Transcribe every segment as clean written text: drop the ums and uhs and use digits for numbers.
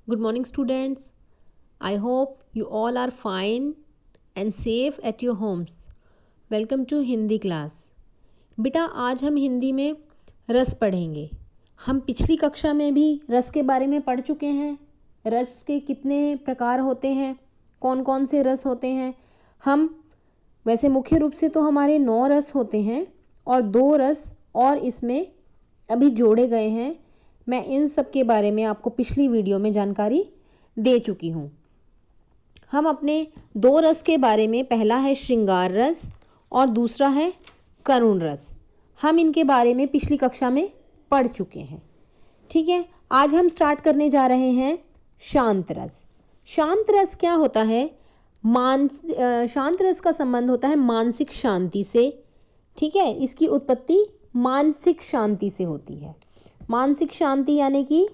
Good morning, students. I hope you all are fine and safe at your homes. Welcome to Hindi class. बेटा आज हम हिंदी में रस पढ़ेंगे. हम पिछली कक्षा में भी रस के बारे में पढ़ चुके हैं. रस के कितने प्रकार होते हैं, कौन कौन से रस होते हैं. हम वैसे मुख्य रूप से तो हमारे 9 रस होते हैं और 2 रस और इसमें अभी जोड़े गए हैं. मैं इन सब के बारे में आपको पिछली वीडियो में जानकारी दे चुकी हूँ. हम अपने 2 रस के बारे में, पहला है श्रृंगार रस और दूसरा है करुण रस. हम इनके बारे में पिछली कक्षा में पढ़ चुके हैं. ठीक है, आज हम स्टार्ट करने जा रहे हैं शांत रस. शांत रस क्या होता है? शांत रस का संबंध होता है मानसिक शांति से. ठीक है, इसकी उत्पत्ति मानसिक शांति से होती है. मानसिक शांति यानी कि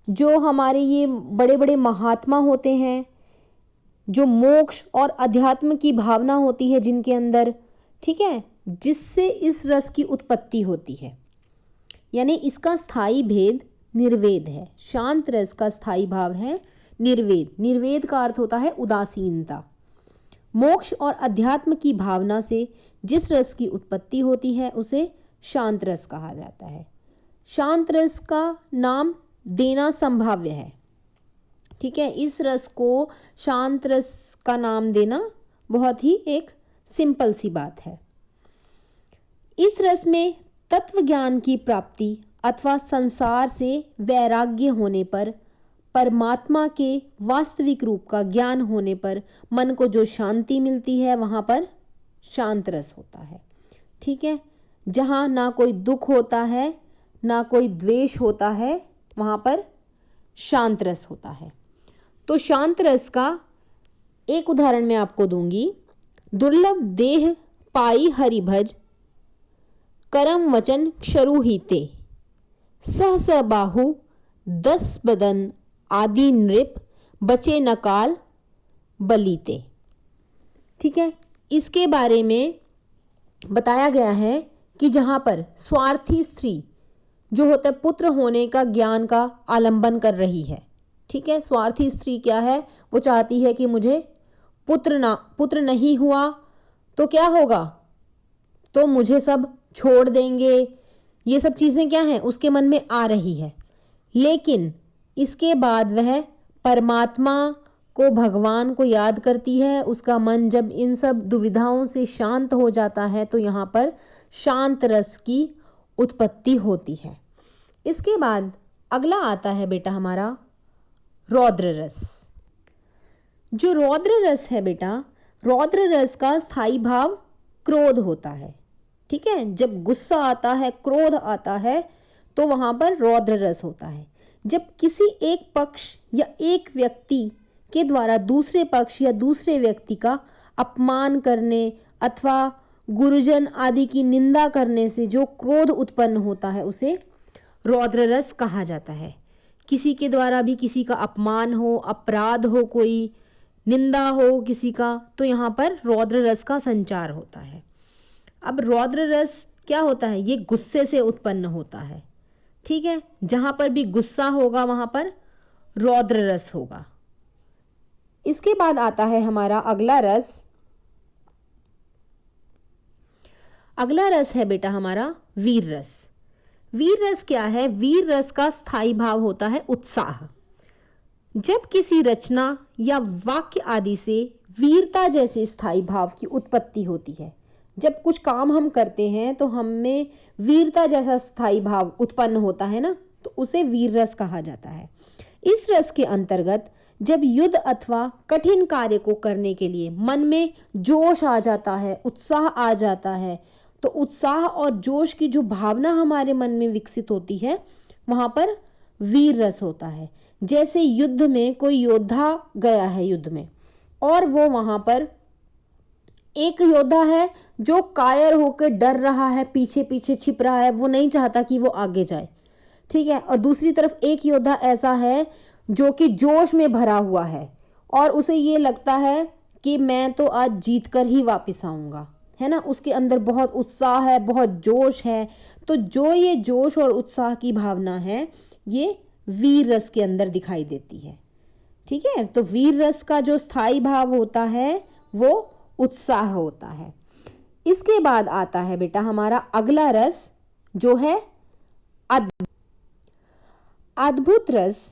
जो हमारे ये बड़े बड़े महात्मा होते हैं, जो मोक्ष और अध्यात्म की भावना होती है जिनके अंदर, ठीक है, जिससे इस रस की उत्पत्ति होती है. यानी इसका स्थायी भेद निर्वेद है. शांत रस का स्थायी भाव है निर्वेद. निर्वेद का अर्थ होता है उदासीनता. मोक्ष और अध्यात्म की भावना से जिस रस की उत्पत्ति होती है उसे शांत रस कहा जाता है. शांत रस का नाम देना संभाव्य है. ठीक है, इस रस को शांत रस का नाम देना बहुत ही एक सिंपल सी बात है. इस रस में तत्व ज्ञान की प्राप्ति अथवा संसार से वैराग्य होने पर, परमात्मा के वास्तविक रूप का ज्ञान होने पर मन को जो शांति मिलती है वहां पर शांत रस होता है. ठीक है, जहां ना कोई दुख होता है ना कोई द्वेष होता है वहां पर शांत रस होता है. तो शांत रस का एक उदाहरण मैं आपको दूंगी. दुर्लभ देह पाई हरि भज, करम वचन क्षरु हीते, सहस बाहु 10 बदन आदि नृप, बचे न काल बलीते. ठीक है, इसके बारे में बताया गया है कि जहां पर स्वार्थी स्त्री जो होता है पुत्र होने का ज्ञान का आलंबन कर रही है. ठीक है, स्वार्थी स्त्री क्या है? वो चाहती है कि मुझे पुत्र नहीं हुआ तो क्या होगा, तो मुझे सब छोड़ देंगे. ये सब चीजें क्या हैं उसके मन में आ रही है. लेकिन इसके बाद वह परमात्मा को, भगवान को याद करती है. उसका मन जब इन सब दुविधाओं से शांत हो जाता है तो यहां पर शांत रस की उत्पत्ति होती है. इसके बाद अगला आता है बेटा हमारा रौद्र रस. जो रौद्र रस है बेटा, रौद्र रस का स्थायी भाव क्रोध होता है. ठीक है, जब गुस्सा आता है, क्रोध आता है तो वहां पर रौद्र रस होता है. जब किसी एक पक्ष या एक व्यक्ति के द्वारा दूसरे पक्ष या दूसरे व्यक्ति का अपमान करने अथवा गुरुजन आदि की निंदा करने से जो क्रोध उत्पन्न होता है उसे रौद्र रस कहा जाता है. किसी के द्वारा भी किसी का अपमान हो, अपराध हो, कोई निंदा हो किसी का, तो यहाँ पर रौद्र रस का संचार होता है. अब रौद्र रस क्या होता है? ये गुस्से से उत्पन्न होता है. ठीक है, जहां पर भी गुस्सा होगा वहां पर रौद्र रस होगा. इसके बाद आता है हमारा अगला रस. अगला रस है बेटा हमारा वीर रस. वीर रस क्या है? वीर रस का स्थायी भाव होता है उत्साह. जब किसी रचना या वाक्य आदि से वीरता जैसे स्थायी भाव की उत्पत्ति होती है. जब कुछ काम हम करते हैं तो हमें वीरता जैसा स्थायी भाव उत्पन्न होता है ना, तो उसे वीर रस कहा जाता है. इस रस के अंतर्गत जब युद्ध अथवा कठिन कार्य को करने के लिए मन में जोश आ जाता है, उत्साह आ जाता है, तो उत्साह और जोश की जो भावना हमारे मन में विकसित होती है वहां पर वीर रस होता है. जैसे युद्ध में कोई योद्धा गया है युद्ध में, और वो वहां पर एक योद्धा है जो कायर होकर डर रहा है, पीछे पीछे छिप रहा है, वो नहीं चाहता कि वो आगे जाए. ठीक है, और दूसरी तरफ एक योद्धा ऐसा है जो कि जोश में भरा हुआ है और उसे ये लगता है कि मैं तो आज जीत कर ही वापस आऊंगा, है ना. उसके अंदर बहुत उत्साह है, बहुत जोश है. तो जो ये जोश और उत्साह की भावना है ये वीर रस के अंदर दिखाई देती है। ठीक है, तो वीर रस का जो स्थायी भाव होता है वो उत्साह होता है। इसके बाद आता है बेटा हमारा अगला रस जो है अद्भुत रस।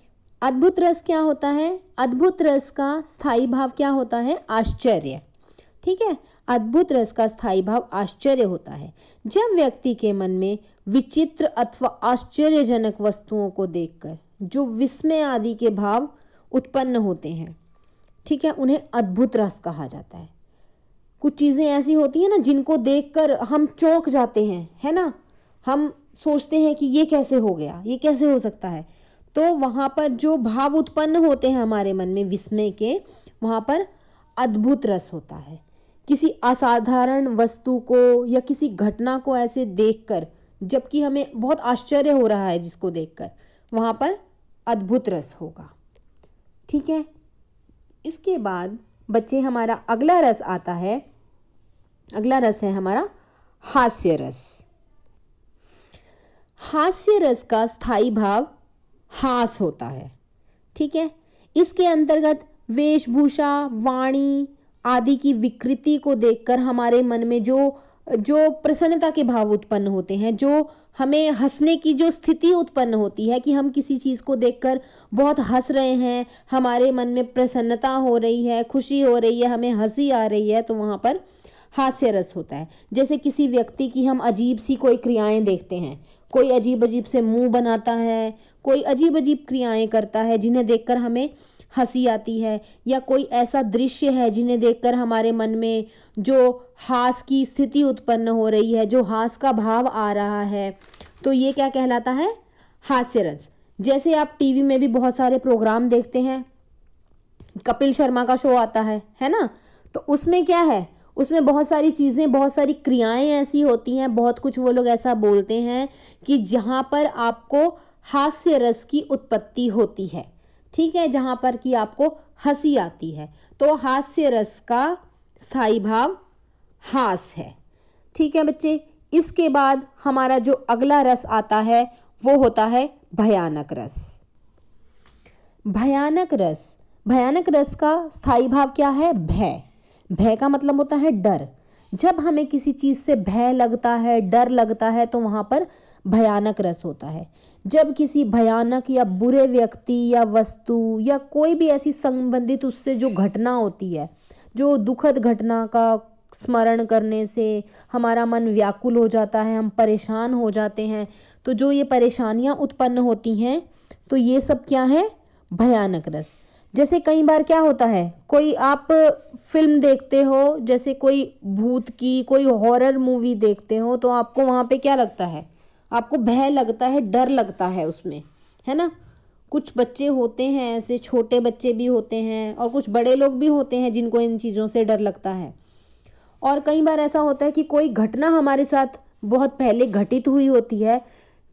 अद्भुत रस क्या होता है? अद्भुत रस का स्थायी भाव क्या होता है? आश्चर्य। ठीक है, अद्भुत रस का स्थायी भाव आश्चर्य होता है। जब व्यक्ति के मन में विचित्र अथवा आश्चर्यजनक वस्तुओं को देखकर जो विस्मय आदि के भाव उत्पन्न होते हैं, ठीक है, उन्हें अद्भुत रस कहा जाता है। कुछ चीजें ऐसी होती है ना जिनको देखकर हम चौंक जाते हैं, है ना, हम सोचते हैं कि ये कैसे हो गया, ये कैसे हो सकता है। तो वहां पर जो भाव उत्पन्न होते हैं हमारे मन में विस्मय के, वहां पर अद्भुत रस होता है। किसी असाधारण वस्तु को या किसी घटना को ऐसे देखकर, जबकि हमें बहुत आश्चर्य हो रहा है जिसको देखकर, वहां पर अद्भुत रस होगा। ठीक है, इसके बाद बच्चे हमारा अगला रस आता है। अगला रस है हमारा हास्य रस। हास्य रस का स्थायी भाव हास होता है। ठीक है, इसके अंतर्गत वेशभूषा, वाणी आदि की विकृति को देखकर हमारे मन में जो प्रसन्नता के भाव उत्पन्न होते हैं, जो हमें हंसने की जो स्थिति उत्पन्न होती है कि हम किसी चीज को देखकर बहुत हंस रहे हैं, हमारे मन में प्रसन्नता हो रही है, खुशी हो रही है, हमें हंसी आ रही है, तो वहां पर हास्य रस होता है। जैसे किसी व्यक्ति की हम अजीब सी कोई क्रियाएं देखते हैं, कोई अजीब अजीब से मुंह बनाता है, कोई अजीब अजीब क्रियाएं करता है जिन्हें देखकर हमें हंसी आती है, या कोई ऐसा दृश्य है जिन्हें देखकर हमारे मन में जो हास की स्थिति उत्पन्न हो रही है, जो हास का भाव आ रहा है, तो ये क्या कहलाता है? हास्य रस। जैसे आप टीवी में भी बहुत सारे प्रोग्राम देखते हैं, कपिल शर्मा का शो आता है ना, तो उसमें क्या है, उसमें बहुत सारी चीजें, बहुत सारी क्रियाएं ऐसी होती हैं, बहुत कुछ वो लोग ऐसा बोलते हैं कि जहां पर आपको हास्य रस की उत्पत्ति होती है। ठीक है, जहां पर कि आपको हंसी आती है, तो हास्य रस का स्थायी भाव हास है। ठीक है बच्चे, इसके बाद हमारा जो अगला रस आता है वो होता है भयानक रस। भयानक रस, भयानक रस का स्थायी भाव क्या है? भय। भय का मतलब होता है डर। जब हमें किसी चीज से भय लगता है, डर लगता है, तो वहां पर भयानक रस होता है। जब किसी भयानक या बुरे व्यक्ति या वस्तु या कोई भी ऐसी संबंधित उससे जो घटना होती है, जो दुखद घटना का स्मरण करने से हमारा मन व्याकुल हो जाता है, हम परेशान हो जाते हैं, तो जो ये परेशानियां उत्पन्न होती हैं, तो ये सब क्या है? भयानक रस। जैसे कई बार क्या होता है, कोई आप फिल्म देखते हो, जैसे कोई भूत की कोई हॉरर मूवी देखते हो, तो आपको वहां पे क्या लगता है? आपको भय लगता है, डर लगता है उसमें, है ना। कुछ बच्चे होते हैं ऐसे, छोटे बच्चे भी होते हैं और कुछ बड़े लोग भी होते हैं जिनको इन चीजों से डर लगता है। और कई बार ऐसा होता है कि कोई घटना हमारे साथ बहुत पहले घटित हुई होती है,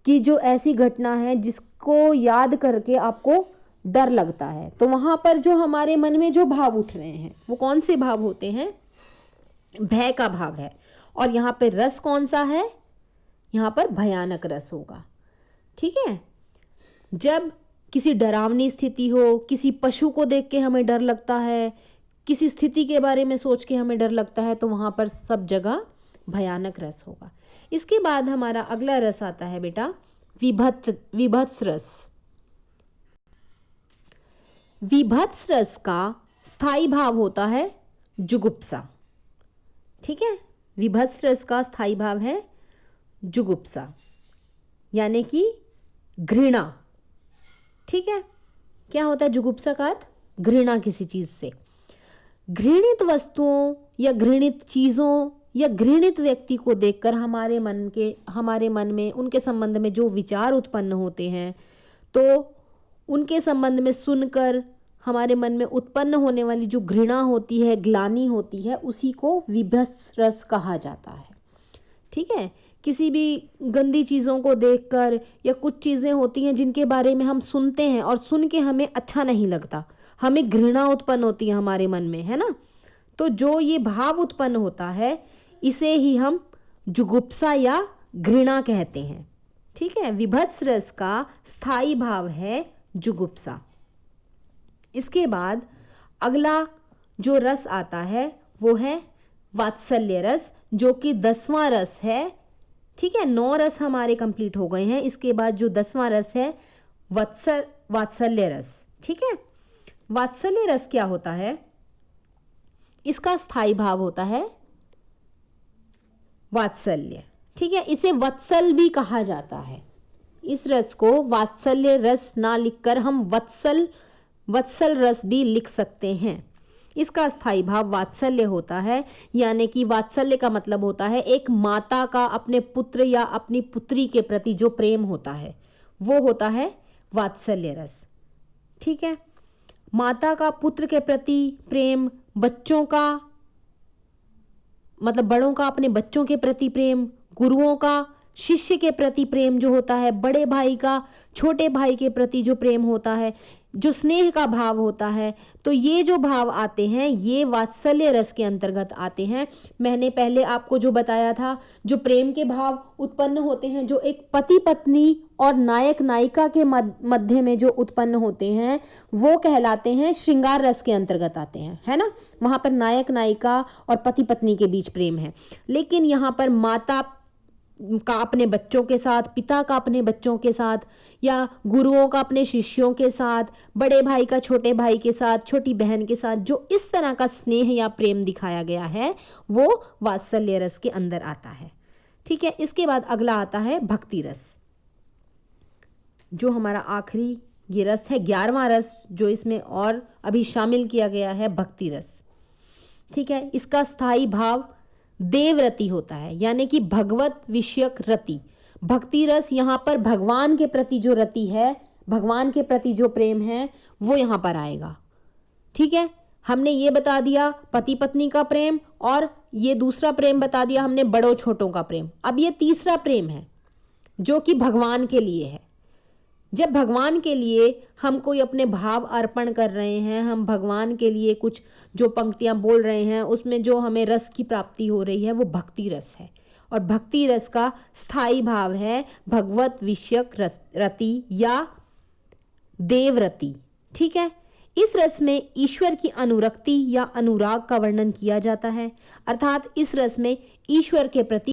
कि जो ऐसी घटना है जिसको याद करके आपको डर लगता है, तो वहां पर जो हमारे मन में जो भाव उठ रहे हैं वो कौन से भाव होते हैं? भय का भाव है। और यहाँ पे रस कौन सा है? यहाँ पर भयानक रस होगा। ठीक है, जब किसी डरावनी स्थिति हो, किसी पशु को देख के हमें डर लगता है, किसी स्थिति के बारे में सोच के हमें डर लगता है, तो वहां पर सब जगह भयानक रस होगा। इसके बाद हमारा अगला रस आता है बेटा विभत्स रस। विभत्स रस का स्थायी भाव होता है जुगुप्सा। ठीक है, विभत्स रस का स्थायी भाव है जुगुप्सा, यानी कि घृणा। ठीक है, क्या होता है जुगुप्सा का अर्थ? घृणा किसी चीज से। घृणित वस्तुओं या घृणित चीजों या घृणित व्यक्ति को देखकर हमारे मन में उनके संबंध में जो विचार उत्पन्न होते हैं, तो उनके संबंध में सुनकर हमारे मन में उत्पन्न होने वाली जो घृणा होती है, ग्लानि होती है, उसी को विभत्स रस कहा जाता है। ठीक है, किसी भी गंदी चीजों को देखकर, या कुछ चीजें होती हैं जिनके बारे में हम सुनते हैं और सुन के हमें अच्छा नहीं लगता, हमें घृणा उत्पन्न होती है हमारे मन में, है ना, तो जो ये भाव उत्पन्न होता है इसे ही हम जुगुप्सा या घृणा कहते हैं। ठीक है, विभत्स रस का स्थायी भाव है जुगुप्सा। इसके बाद अगला जो रस आता है वो है वात्सल्य रस, जो कि 10वां रस है। ठीक है, 9 रस हमारे कंप्लीट हो गए हैं। इसके बाद जो 10वां रस है वात्सल्य रस। ठीक है, वात्सल्य रस क्या होता है? इसका स्थायी भाव होता है वात्सल्य। ठीक है, इसे वत्सल भी कहा जाता है। इस रस को वात्सल्य रस ना लिखकर हम वत्सल रस भी लिख सकते हैं। इसका स्थायी भाव वात्सल्य होता है, यानी कि वात्सल्य का मतलब होता है एक माता का अपने पुत्र या अपनी पुत्री के प्रति जो प्रेम होता है वो होता है वात्सल्य रस। ठीक है, माता का पुत्र के प्रति प्रेम, बच्चों का मतलब बड़ों का अपने बच्चों के प्रति प्रेम, गुरुओं का शिष्य के प्रति प्रेम जो होता है, बड़े भाई का छोटे भाई के प्रति जो प्रेम होता है, जो स्नेह का भाव होता है, तो ये जो भाव आते हैं ये वात्सल्य रस के अंतर्गत आते हैं। मैंने पहले आपको जो बताया था, जो प्रेम के भाव उत्पन्न होते हैं, जो एक पति पत्नी और नायक नायिका के मध्य में जो उत्पन्न होते हैं वो कहलाते हैं श्रृंगार रस के अंतर्गत आते हैं, है ना। वहां पर नायक नायिका और पति पत्नी के बीच प्रेम है, लेकिन यहां पर माता का अपने बच्चों के साथ, पिता का अपने बच्चों के साथ, या गुरुओं का अपने शिष्यों के साथ, बड़े भाई का छोटे भाई के साथ, छोटी बहन के साथ, जो इस तरह का स्नेह या प्रेम दिखाया गया है वो वात्सल्य रस के अंदर आता है। ठीक है, इसके बाद अगला आता है भक्ति रस, जो हमारा आखिरी ये रस है, 11वां रस जो इसमें और अभी शामिल किया गया है, भक्ति रस। ठीक है, इसका स्थायी भाव देवरति होता है, यानी कि भगवत विषयक रति। भक्ति रस यहां पर भगवान के प्रति जो रति है, भगवान के प्रति जो प्रेम है वो यहां पर आएगा। ठीक है, हमने ये बता दिया पति पत्नी का प्रेम, और ये दूसरा प्रेम बता दिया हमने बड़ों छोटों का प्रेम। अब ये तीसरा प्रेम है जो कि भगवान के लिए है। जब भगवान के लिए हम कोई अपने भाव अर्पण कर रहे हैं, हम भगवान के लिए कुछ जो पंक्तियां बोल रहे हैं, उसमें जो हमें रस की प्राप्ति हो रही है वो भक्ति रस है। और भक्ति रस का स्थायी भाव है भगवत विषयक रति या देवरति। ठीक है, इस रस में ईश्वर की अनुरक्ति या अनुराग का वर्णन किया जाता है, अर्थात इस रस में ईश्वर के प्रति